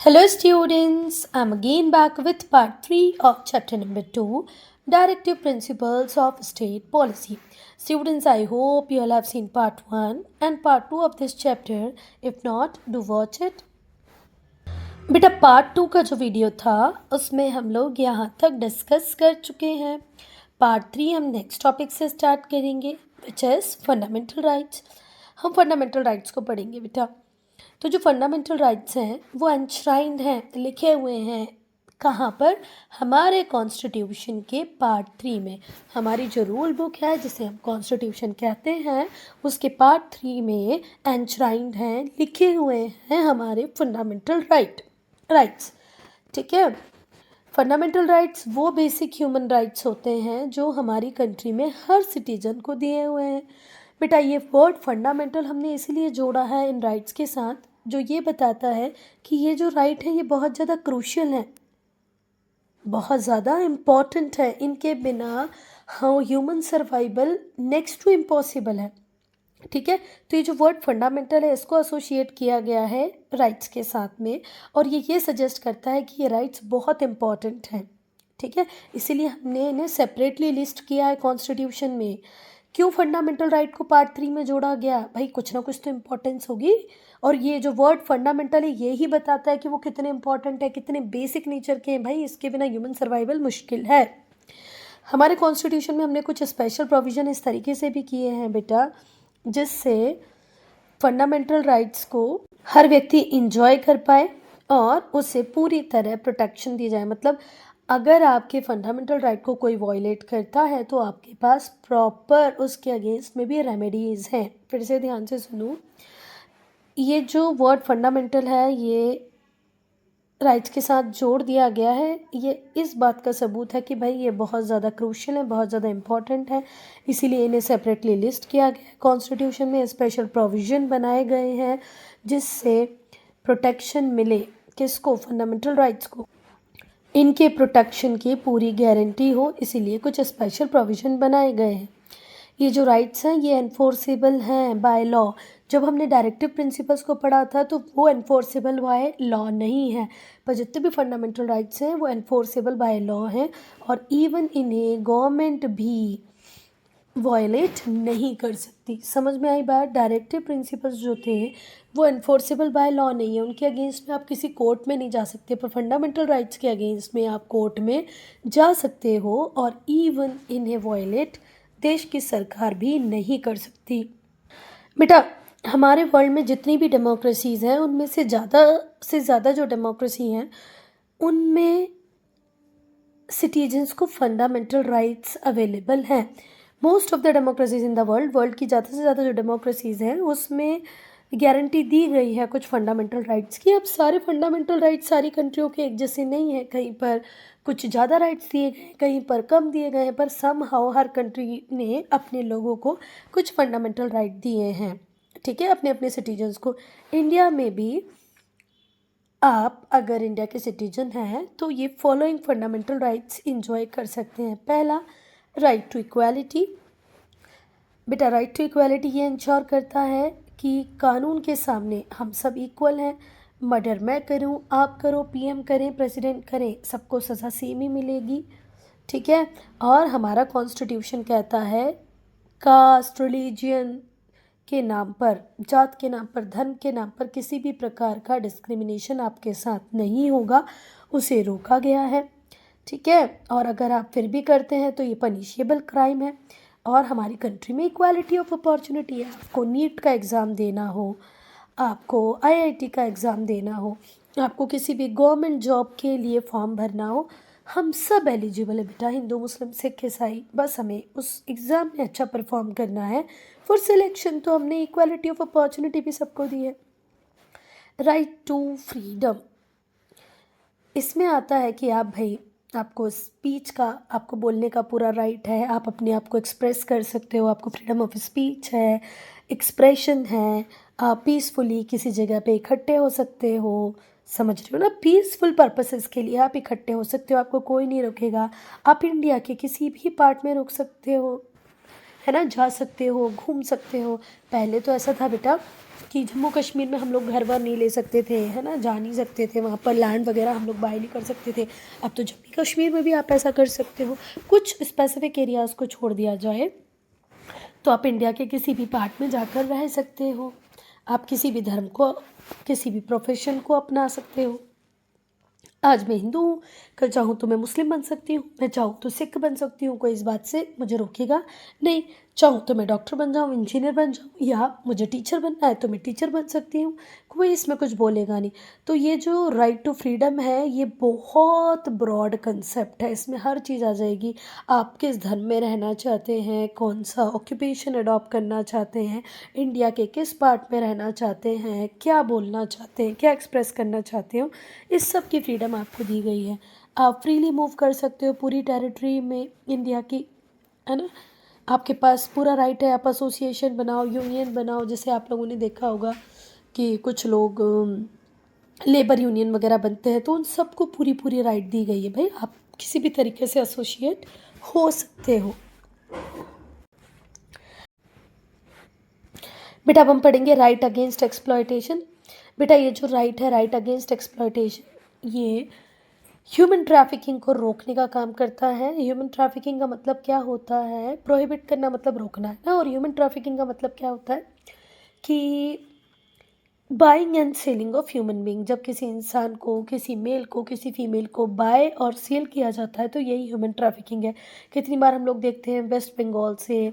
Hello students, I'm again back with part 3 of chapter number 2, Directive Principles of State Policy. Students, I hope you all have seen part 1 and part 2 of this chapter. If not, do watch it. बेटा part 2 का जो video था उसमें हम लोग यहाँ तक discuss कर चुके हैं. पार्ट 3 हम नेक्स्ट टॉपिक से स्टार्ट करेंगे विच इज़ फंडामेंटल राइट्स. हम फंडामेंटल राइट्स को पढ़ेंगे बेटा. तो जो फंडामेंटल राइट्स हैं वो एनश्राइंड हैं, लिखे हुए हैं कहाँ पर? हमारे कॉन्स्टिट्यूशन के पार्ट 3 में. हमारी जो रूल बुक है जिसे हम कॉन्स्टिट्यूशन कहते हैं उसके पार्ट 3 में एनश्राइंड हैं, लिखे हुए हैं हमारे फंडामेंटल राइट्स. ठीक है. फंडामेंटल राइट्स वो बेसिक ह्यूमन राइट्स होते हैं जो हमारी कंट्री में हर सिटीजन को दिए हुए हैं. बेटा ये वर्ड फंडामेंटल हमने इसीलिए जोड़ा है इन राइट्स के साथ जो ये बताता है कि ये जो राइट है ये बहुत ज़्यादा क्रूशियल है, बहुत ज़्यादा इम्पॉर्टेंट है. इनके बिना human survival next to impossible है. ठीक है. तो ये जो वर्ड फंडामेंटल है इसको एसोशिएट किया गया है राइट्स के साथ में और ये सजेस्ट करता है कि ये राइट्स बहुत इम्पॉर्टेंट हैं. ठीक है. इसीलिए हमने इन्हें सेपरेटली लिस्ट किया है कॉन्स्टिट्यूशन में. क्यों फंडामेंटल राइट को पार्ट 3 में जोड़ा गया? भाई कुछ ना कुछ तो इम्पोर्टेंस होगी और ये जो वर्ड फंडामेंटल है ये ही बताता है कि वो कितने इम्पोर्टेंट है, कितने बेसिक नेचर के हैं. भाई इसके बिना ह्यूमन सर्वाइवल मुश्किल है. हमारे कॉन्स्टिट्यूशन में हमने कुछ स्पेशल प्रोविज़न इस तरीके से भी किए हैं बेटा जिससे फंडामेंटल राइट्स को हर व्यक्ति इंजॉय कर पाए और उसे पूरी तरह प्रोटेक्शन दी जाए. मतलब अगर आपके फंडामेंटल राइट को कोई वॉयलेट करता है तो आपके पास प्रॉपर उसके अगेंस्ट में भी रेमेडीज़ हैं. फिर से ध्यान से सुनो. ये जो वर्ड फंडामेंटल है ये राइट्स के साथ जोड़ दिया गया है. ये इस बात का सबूत है कि भाई ये बहुत ज़्यादा क्रूशियल है, बहुत ज़्यादा इम्पॉर्टेंट है. इसीलिए इन्हें सेपरेटली लिस्ट किया गया है. कॉन्स्टिट्यूशन में स्पेशल प्रोविज़न बनाए गए हैं जिससे प्रोटेक्शन मिले. किसको? फंडामेंटल राइट्स को. इनके प्रोटेक्शन की पूरी गारंटी हो इसीलिए कुछ स्पेशल प्रोविज़न बनाए गए हैं. ये जो राइट्स हैं ये एनफोर्सेबल हैं बाय लॉ. जब हमने डायरेक्टिव प्रिंसिपल्स को पढ़ा था तो वो एनफोर्सेबल बाय लॉ नहीं है, पर जितने भी फंडामेंटल राइट्स हैं वो एनफोर्सेबल बाय लॉ हैं और इवन इन्हें गवर्नमेंट भी वायलेट नहीं कर सकती. समझ में आई बात? डायरेक्टिव प्रिंसिपल्स जो थे वो एनफोर्सेबल बाय लॉ नहीं है, उनके अगेंस्ट में आप किसी कोर्ट में नहीं जा सकते, पर फंडामेंटल राइट्स के अगेंस्ट में आप कोर्ट में जा सकते हो और इवन इन्हें वायलेट देश की सरकार भी नहीं कर सकती. बेटा हमारे वर्ल्ड में जितनी भी डेमोक्रेसीज़ हैं उनमें से ज़्यादा जो डेमोक्रेसी हैं उनमें सिटीजन्स को फंडामेंटल राइट्स अवेलेबल हैं. Most of the democracies in the world की ज़्यादा से ज़्यादा जो डेमोक्रेसीज़ हैं उसमें गारंटी दी गई है कुछ फंडामेंटल राइट्स की. अब सारे फंडामेंटल राइट्स सारी कंट्रियों के एक जैसे नहीं है. कहीं पर कुछ ज़्यादा राइट्स दिए गए, कहीं पर कम दिए गए हैं, पर समहाउ हर कंट्री ने अपने लोगों को कुछ फंडामेंटल राइट दिए हैं. ठीक है. अपने अपने सिटीजन्स को. इंडिया में भी आप अगर इंडिया के सिटीजन हैं तो ये फॉलोइंग फंडामेंटल राइट्स इंजॉय कर सकते हैं. पहला, राइट टू इक्वालिटी. बेटा राइट टू इक्वालिटी ये इंश्योर करता है कि कानून के सामने हम सब इक्वल हैं. मर्डर मैं करूं, आप करो, पीएम करें, प्रेसिडेंट करें, सबको सज़ा सेम ही मिलेगी. ठीक है. और हमारा कॉन्स्टिट्यूशन कहता है कास्ट, रिलीजियन के नाम पर, जात के नाम पर, धर्म के नाम पर किसी भी प्रकार का डिस्क्रिमिनेशन आपके साथ नहीं होगा, उसे रोका गया है. ठीक है. और अगर आप फिर भी करते हैं तो ये पनिशेबल क्राइम है. और हमारी कंट्री में इक्वालिटी ऑफ अपॉर्चुनिटी है. आपको नीट का एग्ज़ाम देना हो, आपको आईआईटी का एग्ज़ाम देना हो, आपको किसी भी गवर्नमेंट जॉब के लिए फॉर्म भरना हो, हम सब एलिजिबल है बेटा. हिंदू, मुस्लिम, सिख, ईसाई, बस हमें उस एग्ज़ाम में अच्छा परफॉर्म करना है फॉर सिलेक्शन. तो हमने इक्वालिटी ऑफ अपॉर्चुनिटी भी सबको दी है. Right to freedom. इसमें आता है कि आप भाई आपको स्पीच का, आपको बोलने का पूरा राइट है. आप अपने आप को एक्सप्रेस कर सकते हो. आपको फ्रीडम ऑफ स्पीच है, एक्सप्रेशन है. आप पीसफुली किसी जगह पे इकट्ठे हो सकते हो. समझ रहे हो ना? पीसफुल पर्पसेस के लिए आप इकट्ठे हो सकते हो, आपको कोई नहीं रोकेगा. आप इंडिया के किसी भी पार्ट में रुक सकते हो. है ना, जा सकते हो, घूम सकते हो। पहले तो ऐसा था बेटा कि जम्मू कश्मीर में हम लोग घर वर नहीं ले सकते थे, है ना, जा नहीं सकते थे, वहाँ पर लैंड वगैरह हम लोग बाय नहीं कर सकते थे। अब तो जम्मू कश्मीर में भी आप ऐसा कर सकते हो। कुछ स्पेसिफिक एरियाज़ को छोड़ दिया जाए तो आप इंडिया के किसी भी पार्ट में जाकर रह सकते हो। आप किसी भी धर्म को, किसी भी प्रोफेशन को अपना सकते हो। आज मैं हिंदू हूँ, कल चाहूँ तो मैं मुस्लिम बन सकती हूँ, मैं चाहूँ तो सिख बन सकती हूँ, कोई इस बात से मुझे रोकेगा नहीं। चाहूँ तो मैं डॉक्टर बन जाऊँ, इंजीनियर बन जाऊँ, या मुझे टीचर बनना है तो मैं टीचर बन सकती हूँ, कोई इसमें कुछ बोलेगा नहीं। तो ये जो राइट टू फ्रीडम है ये बहुत ब्रॉड कंसेप्ट है, इसमें हर चीज़ आ जाएगी। आप किस धर्म में रहना चाहते हैं, कौन सा ऑक्यूपेशन अडॉप्ट करना चाहते हैं, इंडिया के किस पार्ट में रहना चाहते हैं, क्या बोलना चाहते हैं, क्या एक्सप्रेस करना चाहते हो, इस सब की फ्रीडम आपको दी गई है। आप फ्रीली मूव कर सकते हो पूरी टेरिटरी में इंडिया की, है ना। आपके पास पूरा राइट है, आप एसोसिएशन बनाओ, यूनियन बनाओ। जैसे आप लोगों ने देखा होगा कि कुछ लोग लेबर यूनियन वगैरह बनते हैं, तो उन सबको पूरी पूरी राइट दी गई है। भाई आप किसी भी तरीके से एसोसिएट हो सकते हो। बेटा अब हम पढ़ेंगे राइट अगेंस्ट एक्सप्लॉयटेशन। बेटा ये जो राइट है, राइट अगेंस्ट एक्सप्लॉयटेशन, ये ह्यूमन ट्रैफिकिंग को रोकने का काम करता है। ह्यूमन ट्रैफिकिंग का मतलब क्या होता है, प्रोहिबिट करना मतलब रोकना है ना, और ह्यूमन ट्रैफिकिंग का मतलब क्या होता है कि buying and selling of human being. जब किसी इंसान को, किसी मेल को, किसी फीमेल को बाय और सेल किया जाता है तो यही ह्यूमन ट्रैफिकिंग है। कितनी बार हम लोग देखते हैं वेस्ट बंगाल से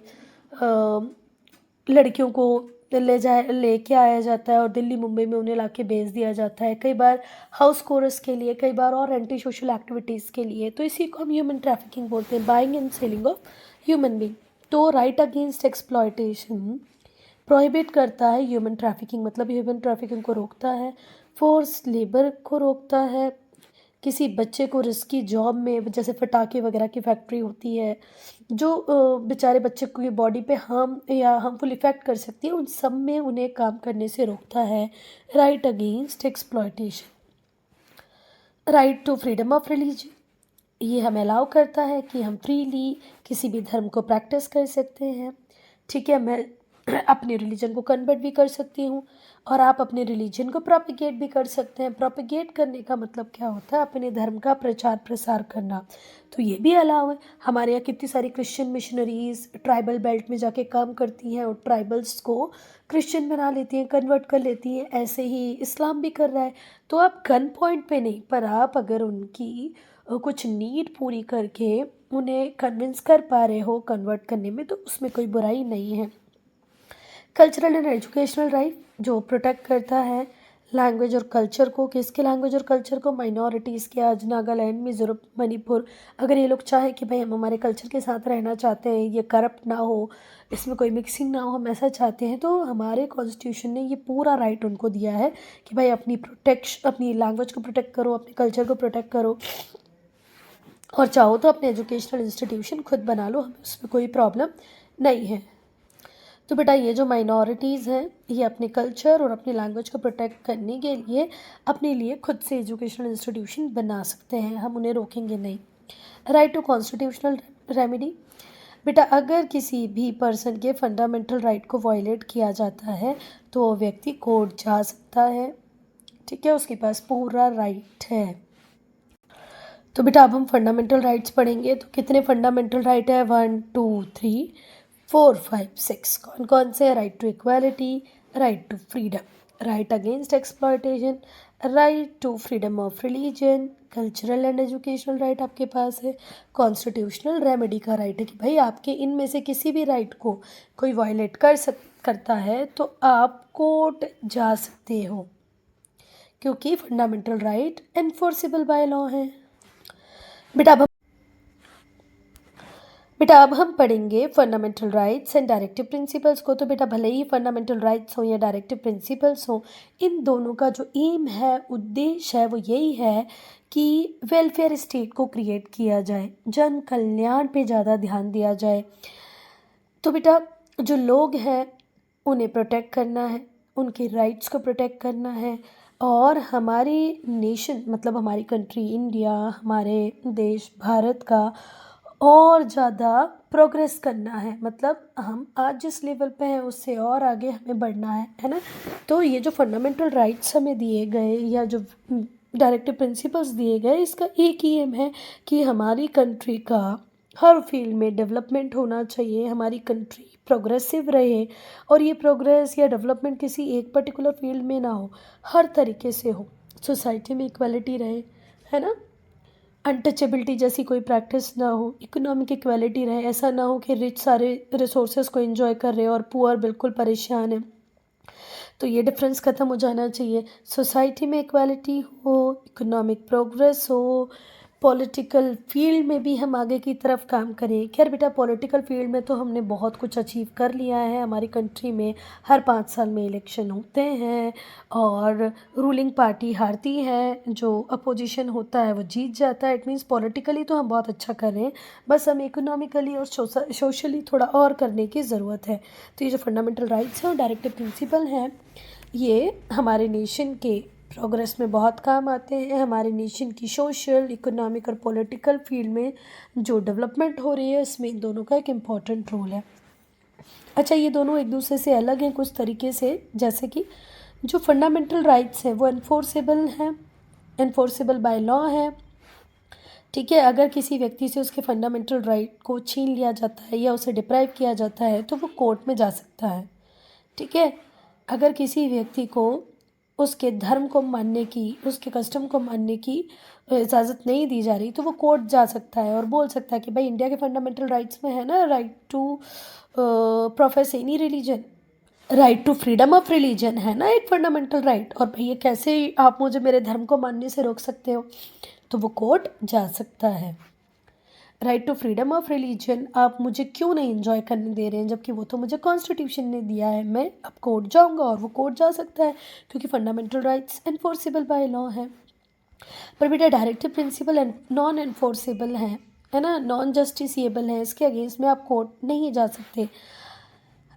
लड़कियों को लेके आया जाता है और दिल्ली मुंबई में उन्हें लाके बेच दिया जाता है, कई बार हाउस कोरस के लिए, कई बार और एंटी सोशल एक्टिविटीज़ के लिए। तो इसी को हम ह्यूमन ट्रैफिकिंग बोलते हैं, buying and selling of human being. तो राइट अगेंस्ट एक्सप्लॉयटेशन प्रोहिबिट करता है ह्यूमन ट्रैफिकिंग, मतलब ह्यूमन ट्रैफिकिंग को रोकता है, फोर्स लेबर को रोकता है, किसी बच्चे को रिस्की जॉब में, जैसे पटाखे वगैरह की फैक्ट्री होती है जो बेचारे बच्चे की बॉडी पे हार्म या हार्मफुल इफ़ेक्ट कर सकती है, उन सब में उन्हें काम करने से रोकता है। Right against exploitation. Right to freedom of religion, ये हमें अलाउ करता है कि हम फ्रीली किसी भी धर्म को प्रैक्टिस कर सकते हैं। ठीक है, मैं अपने रिलीजन को कन्वर्ट भी कर सकती हूँ और आप अपने रिलीजन को प्रोपिगेट भी कर सकते हैं। प्रोपिगेट करने का मतलब क्या होता है, अपने धर्म का प्रचार प्रसार करना, तो ये भी अलाउ है। हमारे यहाँ कितनी सारी क्रिश्चियन मिशनरीज ट्राइबल बेल्ट में जाके काम करती हैं और ट्राइबल्स को क्रिश्चियन बना लेती हैं, कन्वर्ट कर लेती हैं। ऐसे ही इस्लाम भी कर रहा है। तो आप गन पॉइंट पे नहीं, पर आप अगर उनकी कुछ नीड पूरी करके उन्हें कन्विंस कर पा रहे हो कन्वर्ट करने में, तो उसमें कोई बुराई नहीं है। कल्चरल एंड एजुकेशनल राइट जो प्रोटेक्ट करता है लैंग्वेज और कल्चर को। किसके लैंग्वेज और कल्चर को, माइनॉरिटीज़ के। आज नागालैंड, मिजोरम, मणिपुर, अगर ये लोग चाहें कि भाई हम हमारे कल्चर के साथ रहना चाहते हैं, ये करप्ट ना हो, इसमें कोई मिक्सिंग ना हो, हम ऐसा चाहते हैं, तो हमारे कॉन्स्टिट्यूशन ने ये पूरा राइट उनको दिया है कि भाई अपनी लैंग्वेज को प्रोटेक्ट करो, अपने कल्चर को प्रोटेक्ट करो, और चाहो तो अपने एजुकेशनल इंस्टीट्यूशन खुद बना लो, हमें उसमें कोई प्रॉब्लम नहीं है। तो बेटा ये जो माइनॉरिटीज़ हैं ये अपने कल्चर और अपनी लैंग्वेज को प्रोटेक्ट करने के लिए अपने लिए खुद से एजुकेशनल इंस्टीट्यूशन बना सकते हैं, हम उन्हें रोकेंगे नहीं। राइट टू कॉन्स्टिट्यूशनल रेमेडी, बेटा अगर किसी भी पर्सन के फंडामेंटल राइट को वायलेट किया जाता है तो वो व्यक्ति कोर्ट जा सकता है। ठीक है, उसके पास पूरा राइट है। तो बेटा अब हम फंडामेंटल राइट्स पढ़ेंगे। तो कितने फंडामेंटल राइट है, 1 2 3 4 5 6। कौन कौन से? Right to equality, right to freedom, right against exploitation, right to freedom of religion, cultural and educational right आपके पास है, कॉन्स्टिट्यूशनल रेमेडी का राइट है कि भाई आपके इनमें से किसी भी राइट को कोई वायलेट करता है तो आप कोर्ट जा सकते हो, क्योंकि fundamental right enforceable by law है। बेटा अब हम पढ़ेंगे fundamental rights and directive principles को। तो बेटा भले ही फंडामेंटल राइट्स हो या डायरेक्टिव प्रिंसिपल्स हो, इन दोनों का जो एम है, उद्देश्य है, वो यही है कि वेलफेयर स्टेट को क्रिएट किया जाए, जन कल्याण पे ज़्यादा ध्यान दिया जाए। तो बेटा जो लोग हैं उन्हें प्रोटेक्ट करना है, उनके राइट्स को प्रोटेक्ट करना है, और हमारी नेशन मतलब हमारी कंट्री इंडिया, हमारे देश भारत का और ज़्यादा प्रोग्रेस करना है, मतलब हम आज जिस लेवल पे हैं उससे और आगे हमें बढ़ना है ना। तो ये जो फंडामेंटल राइट्स हमें दिए गए या जो डायरेक्टिव प्रिंसिपल्स दिए गए, इसका एक ही एम है कि हमारी कंट्री का हर फील्ड में डेवलपमेंट होना चाहिए, हमारी कंट्री प्रोग्रेसिव रहे, और ये प्रोग्रेस या डेवलपमेंट किसी एक पर्टिकुलर फील्ड में ना हो, हर तरीके से हो। सोसाइटी में इक्वालिटी रहे, है ना, अनटचेबिलिटी जैसी कोई प्रैक्टिस ना हो, इकोनॉमिक इक्वालिटी रहे, ऐसा ना हो कि रिच सारे रिसोर्सेज को एंजॉय कर रहे हैं और पुअर बिल्कुल परेशान है। तो ये डिफरेंस ख़त्म हो जाना चाहिए। सोसाइटी में इक्वालिटी हो, इकोनॉमिक प्रोग्रेस हो, पॉलिटिकल फील्ड में भी हम आगे की तरफ काम करें। खैर बेटा, पॉलिटिकल फील्ड में तो हमने बहुत कुछ अचीव कर लिया है। हमारी कंट्री में हर 5 साल में इलेक्शन होते हैं और रूलिंग पार्टी हारती है, जो अपोजिशन होता है वो जीत जाता है। इट मीन्स पॉलिटिकली तो हम बहुत अच्छा कर रहे हैं, बस हमें इकोनॉमिकली और सोशली थोड़ा और करने की ज़रूरत है। तो ये जो फंडामेंटल राइट्स हैं और डायरेक्टिव प्रिंसिपल हैं, ये हमारे नेशन के प्रोग्रेस में बहुत काम आते हैं। हमारे नेशन की सोशल, इकोनॉमिक और पॉलिटिकल फील्ड में जो डेवलपमेंट हो रही है, इसमें इन दोनों का एक इम्पॉर्टेंट रोल है। अच्छा, ये दोनों एक दूसरे से अलग हैं कुछ तरीके से, जैसे कि जो फंडामेंटल राइट्स हैं वो एनफोर्सेबल हैं, एनफोर्सेबल बाय लॉ है। ठीक है, अगर किसी व्यक्ति से उसके फंडामेंटल राइट को छीन लिया जाता है या उसे डिप्राइव किया जाता है तो वो कोर्ट में जा सकता है। ठीक है, अगर किसी व्यक्ति को उसके धर्म को मानने की, उसके कस्टम को मानने की इजाज़त नहीं दी जा रही तो वो कोर्ट जा सकता है और बोल सकता है कि भाई इंडिया के फंडामेंटल राइट्स में है ना, right to profess any religion, right to freedom of religion, है ना एक फंडामेंटल राइट, और भाई ये कैसे आप मुझे मेरे धर्म को मानने से रोक सकते हो, तो वो कोर्ट जा सकता है। Right to freedom of religion आप मुझे क्यों नहीं एंजॉय करने दे रहे हैं, जबकि वो तो मुझे कॉन्स्टिट्यूशन ने दिया है, मैं अब कोर्ट जाऊंगा और वो कोर्ट जा सकता है, क्योंकि fundamental rights enforceable by law है। पर बेटा डायरेक्टिव प्रिंसिपल नॉन एनफोर्सेबल है ना, नॉन जस्टिसिएबल है, इसके अगेंस्ट में आप कोर्ट नहीं जा सकते।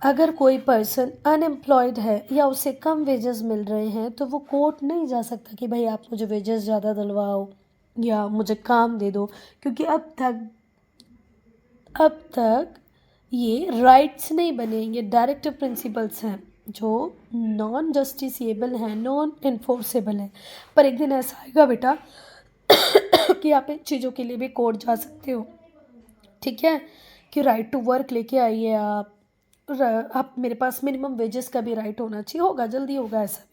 अगर कोई पर्सन अनएम्प्लॉयड है या उसे कम वेजेस मिल रहे हैं तो वो कोर्ट नहीं जा सकता कि भाई आप मुझे वेजेस ज़्यादा दिलवाओ या मुझे काम दे दो, क्योंकि अब तक ये राइट्स नहीं बने, ये डायरेक्टिव प्रिंसिपल्स हैं जो नॉन जस्टिसिएबल हैं, नॉन इन्फोर्सेबल हैं। पर एक दिन ऐसा आएगा बेटा कि आप इन चीज़ों के लिए भी कोर्ट जा सकते हो। ठीक है, कि राइट टू वर्क लेके आइए आप मेरे पास मिनिमम वेजेस का भी राइट होना चाहिए, होगा जल्दी होगा ऐसा भी।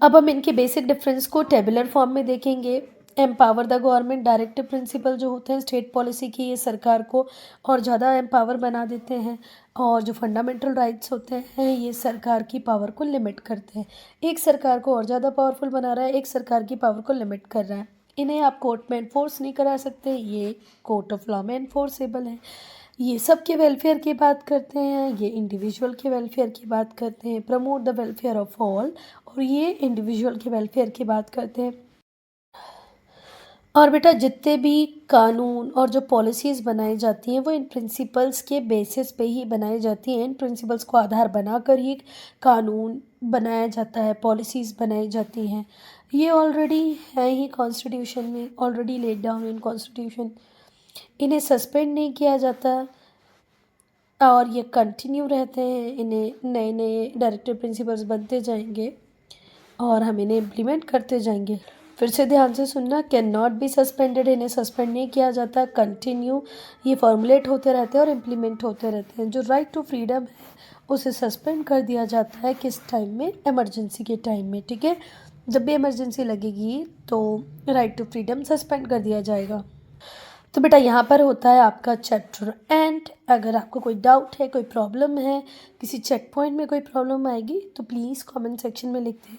अब हम इनके बेसिक डिफरेंस को टेबुलर फॉर्म में देखेंगे। Empower the government, directive principle जो होते हैं स्टेट पॉलिसी की, ये सरकार को और ज़्यादा एम्पावर बना देते हैं, और जो फंडामेंटल राइट्स होते हैं ये सरकार की पावर को लिमिट करते हैं। एक सरकार को और ज़्यादा पावरफुल बना रहा है, एक सरकार की पावर को लिमिट कर रहा है। इन्हें आप कोर्ट में इन्फोर्स नहीं करा सकते, ये कोर्ट ऑफ लॉ में इन्फोर्सेबल है। ये सबके वेलफेयर की बात करते हैं, ये इंडिविजुअल के वेलफेयर की बात करते हैं, promote the welfare of all, और ये इंडिविजुअल के वेलफेयर की बात करते हैं। और बेटा जितने भी कानून और जो पॉलिसीज़ बनाई जाती हैं वो इन प्रिंसिपल्स के बेसिस पे ही बनाई जाती हैं। इन प्रिंसिपल्स को आधार बनाकर ही कानून बनाया जाता है, पॉलिसीज़ बनाई जाती हैं। ये ऑलरेडी है ही कॉन्स्टिट्यूशन में, already laid down in constitution. इन्हें सस्पेंड नहीं किया जाता और ये कंटिन्यू रहते हैं, इन्हें नए नए डायरेक्टिव प्रिंसिपल्स बनते जाएंगे और हम इन्हें इम्प्लीमेंट करते जाएंगे। फिर से ध्यान से सुनना, कैन नॉट बी सस्पेंडेड, इन्हें सस्पेंड नहीं किया जाता, कंटिन्यू ये फॉर्मुलेट होते रहते हैं और इम्प्लीमेंट होते रहते हैं। जो राइट टू फ्रीडम है उसे सस्पेंड कर दिया जाता है, किस टाइम में, इमरजेंसी के टाइम में। ठीक है, जब भी इमरजेंसी लगेगी तो राइट टू फ्रीडम सस्पेंड कर दिया जाएगा। तो बेटा यहाँ पर होता है आपका चैप्टर एंड। अगर आपको कोई डाउट है, कोई प्रॉब्लम है, किसी चेक पॉइंट में कोई प्रॉब्लम आएगी तो प्लीज़ कमेंट सेक्शन में लिख दें।